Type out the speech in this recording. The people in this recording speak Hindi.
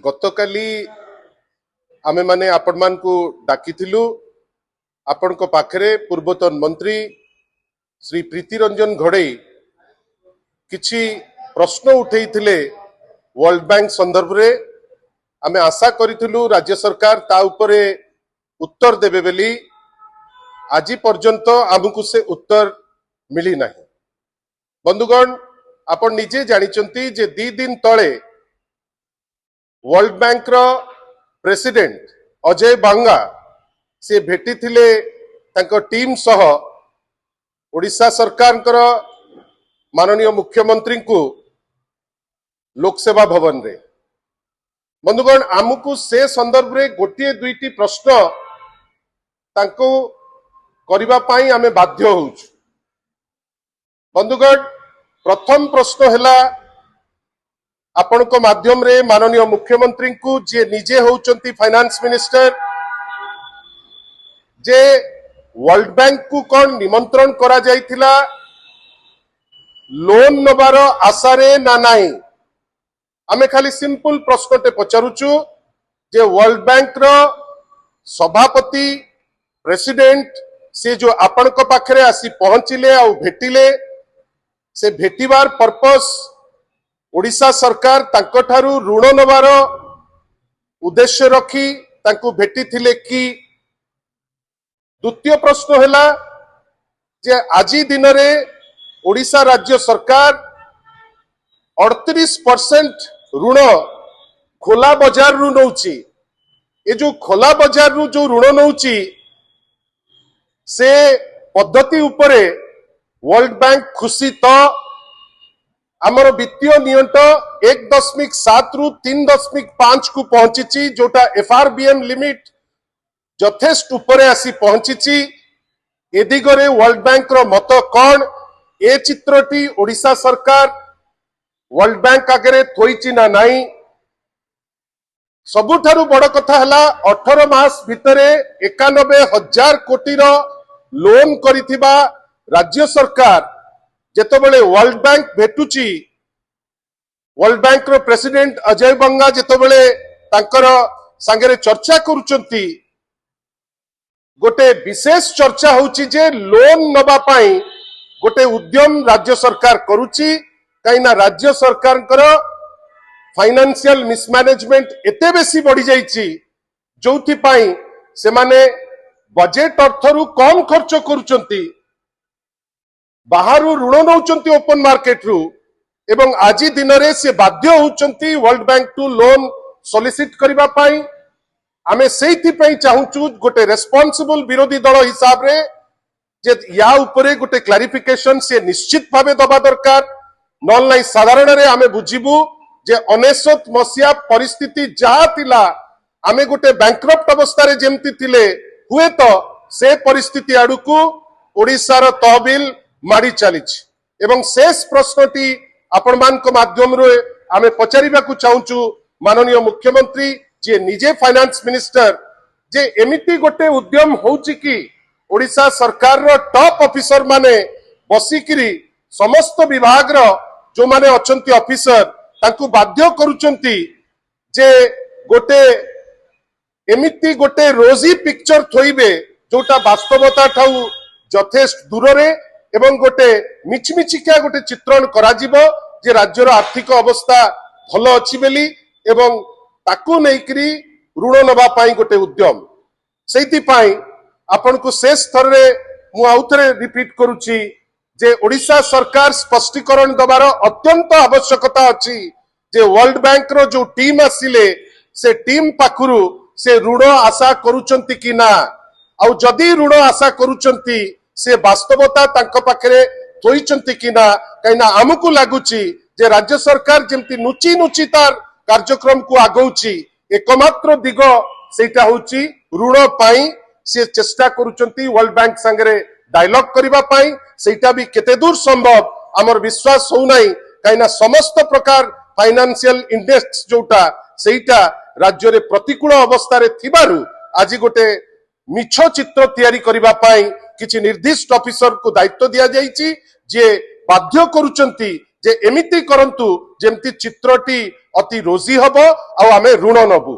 गतकाली आमे माने आपण मान को डाकिथिलु आपण को पाखरे पूर्वतन मंत्री श्री प्रीति रंजन घड़ई किछि प्रश्न उठेइथिले वर्ल्ड बैंक संदर्भ रे आमे आशा करिथिलु राज्य सरकार ता उपरे उत्तर देबे बेली आज पर्यंत आमको से उत्तर मिली नाही। बंधुगण आपण निजे जानिचंती जे 2 दिन तळे वर्ल्ड बैंक रो प्रेसिडेंट अजय बांगा से भेटी थिले तांको टीम सह ओडिशा सरकार माननीय मुख्यमंत्री को लोकसेवा भवन रे। बंधुगण आमको से संदर्भ रे गोटे दुईटी प्रश्न तांको करिबा पाई आमे बाध्य होउछु। बंधुगण प्रथम प्रश्न हैला आपण को माध्यम रे माननीय मुख्यमंत्री को जे निजे होउचंती फाइनेंस मिनिस्टर जे वर्ल्ड बैंक को कौन निमंत्रण करा जाइथिला लोन नबार आशा रे ना नाही। आमे खाली सिंपल प्रश्नटे पचारुचु जे वर्ल्ड बैंक रो सभापति प्रेसिडेंट से जो आपण को पाखरे आसी पहुंचिले आ भेटिले से भेटिबार पर्पस ओडिशा सरकार तांको ठारू ऋण नबार उद्देश्य रखी तांको भेटी थिले कि। द्वितीय प्रश्न हैला जे आजी दिन रे ओडिशा राज्य सरकार 38% ऋण खोला बाजार रु नौची। ए जो खोला बाजार रु जो ऋण नौची से पद्धति उपरे वर्ल्ड बैंक खुशी तो आमर वित्तीय नियंट 1.7 रु 3.5 को पहुंची जोटा एफआरबीएम लिमिट यथेष्ट उपरे आसी पहुंची। ए दिगरे वर्ल्ड बैंक रो मत कौन ए चित्रटी ओडिशा सरकार वर्ल्ड बैंक आगे थोइची ना नहीं। सबुठारु बड़ कथा हला 18 मास भितरे 91,000 कोटी रो लोन करिथिबा राज्य सरकार जेतबेले वर्ल्ड बैंक भेटुची वर्ल्ड बैंक रो प्रेसिडेंट अजय बंगा जेतबेले तांकर संगे चर्चा करूचंती गोटे विशेष चर्चा होची जे लोन नबा पाई गोटे उद्यम राज्य सरकार करूची। कहीं राज्य सरकार फाइनेंशियल मिसमैनेजमेंट एते बेसी बढ़ी जाइची जोथि पाई से माने बजेट अर्थरु कम खर्च करूचंती बाहरु ऋण नौचंती ओपन मार्केट रु एवं आजी दिन रे से बाध्य होचंती World Bank to loan solicit करिबा पाई। आमे सेइथि पई चाहूचु गोटे रेस्पोंसिबल विरोधी दल हिसाब रे जे या उपरे गोटे क्लारिफिकेशन से निश्चित भावे दबा दरकार। नॉन लाई साधारण रे आमे बुझिबु जे 19 मसिया परिस्थिति जहा थिला आमे गोटे बैंकरप्ट अवस्था रे जेमति थिले हुए तो से परिस्थिति आडुकु ओडिसा रो तहबिल माड़ी चलीछि। एवं शेष प्रश्नटी आपण मान को माध्यम रे आमे पचारिबा को चाहूचु माननीय मुख्यमंत्री जे निजे फाइनेंस मिनिस्टर जे एमिति गोटे उद्यम होउछि कि ओडिशा सरकार रो टॉप ऑफिसर माने बसिकिरी समस्त विभाग रो जो माने अछंती ऑफिसर तांकु बाध्य करूचंती जे गोटे एमिति गोटे रोजी पिक्चर थोइबे जोटा वास्तवता ठाउ यथेष्ट दूर रे एवं गोटे मिचमिचिका गोटे चित्रण करा जिवो जे राज्यर आर्थिक अवस्था भलो अछि बेली एवं ताकू नेकरी ऋण नबा पाई गोटे उद्यम सेति पाई आपण को शेष थर रे मु आउथरे रिपीट करूची जे ओडिशा सरकार स्पष्टीकरण दबार अत्यंत आवश्यकता अछि जे वर्ल्ड बैंक रो जो टीम आसिले से टीम पाखुरु से ऋण आशा करूचंती कि ना आउ जदी ऋण आशा करूचंती से वास्तवता तांको पाखरे थोइचंती कि ना। कहिना हमकु लागुची जे राज्य सरकार जेमति नुची नुची तार कार्यक्रम को आगौची एकमात्र दिग सेटा होची ऋण पाई से चेष्टा करूचंती वर्ल्ड बैंक संगे डायलॉग करिबा पाई सेटा भी केते दूर संभव हमर विश्वास हो नाही। कहिना समस्त प्रकार फाइनेंशियल इंडेक्स जोटा सेटा राज्य रे प्रतिकूल अवस्था रे थिबारु आज गोटे मिछ चित्र तैयारी करिबा पाई किछि निर्दिष्ट ऑफिसर को दायित्व दिया जाइछि जे बाध्य करूचंती जे एमिति करंतु जेमति चित्रटी अति रोजी हबो आ आमे ऋण नबु।